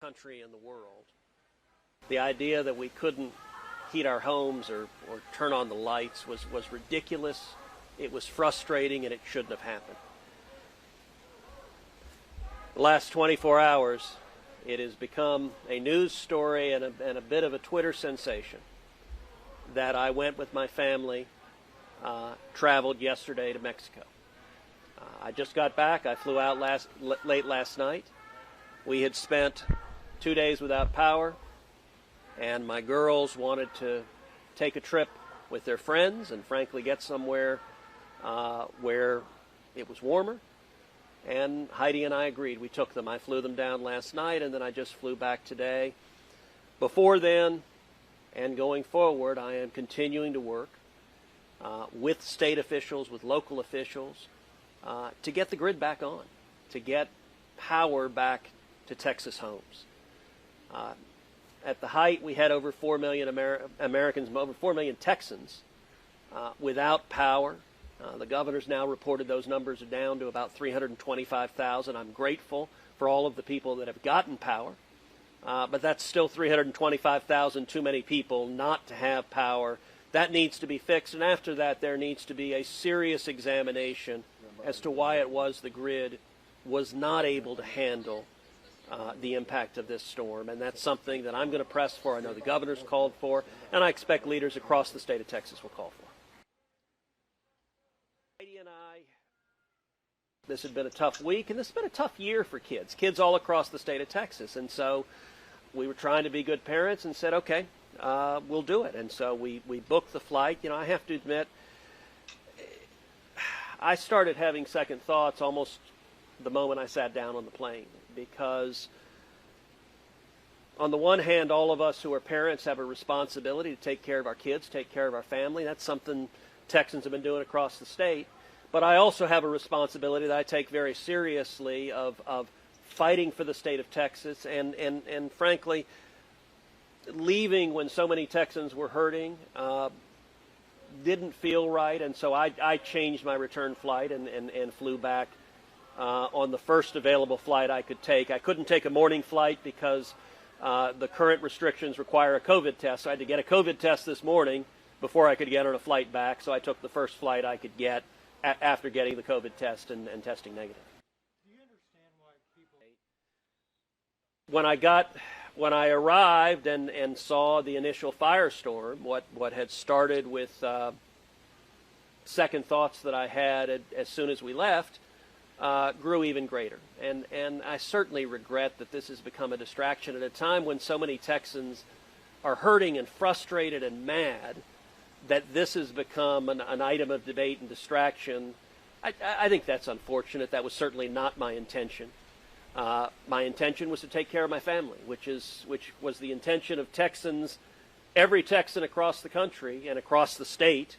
country in the world. The idea that we couldn't heat our homes or turn on the lights was ridiculous. It was frustrating, and it shouldn't have happened. The last 24 hours, it has become a news story and a bit of a Twitter sensation that I went with my family, traveled yesterday to Mexico. I just got back. I flew out late last night. We had spent 2 days without power, and my girls wanted to take a trip with their friends and frankly get somewhere where it was warmer. And Heidi and I agreed. We took them. I flew them down last night, and then I just flew back today. Before then and going forward, I am continuing to work with state officials, with local officials, to get the grid back on, to get power back to Texas homes. At the height, we had over 4 million Americans, over 4 million Texans without power. The governor's now reported those numbers are down to about 325,000. I'm grateful for all of the people that have gotten power, but that's still 325,000 too many people not to have power. That needs to be fixed, and after that there needs to be a serious examination as to why it was the grid was not able to handle the impact of this storm, and that's something that I'm going to press for. I know the governor's called for, and I expect leaders across the state of Texas will call for. Heidi and I, this had been a tough week, and this has been a tough year for kids all across the state of Texas, and so we were trying to be good parents and said, okay, we'll do it, and so we booked the flight. You know, I have to admit, I started having second thoughts almost the moment I sat down on the plane, because on the one hand, all of us who are parents have a responsibility to take care of our kids, take care of our family. That's something Texans have been doing across the state. But I also have a responsibility that I take very seriously of fighting for the state of Texas and frankly, leaving when so many Texans were hurting didn't feel right. And so I changed my return flight and flew back on the first available flight I could take. I couldn't take a morning flight because the current restrictions require a COVID test. So I had to get a COVID test this morning before I could get on a flight back. So I took the first flight I could get after getting the COVID test and testing negative. Do you understand why people... When I arrived and saw the initial firestorm, what had started with second thoughts that I had as soon as we left, grew even greater. And I certainly regret that this has become a distraction at a time when so many Texans are hurting and frustrated and mad that this has become an item of debate and distraction. I think that's unfortunate. That was certainly not my intention. My intention was to take care of my family, which was the intention of Texans, every Texan across the country and across the state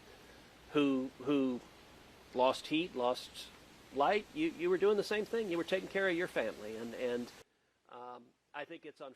who lost heat, lost light. You were doing the same thing. You were taking care of your family, and I think it's unfortunate.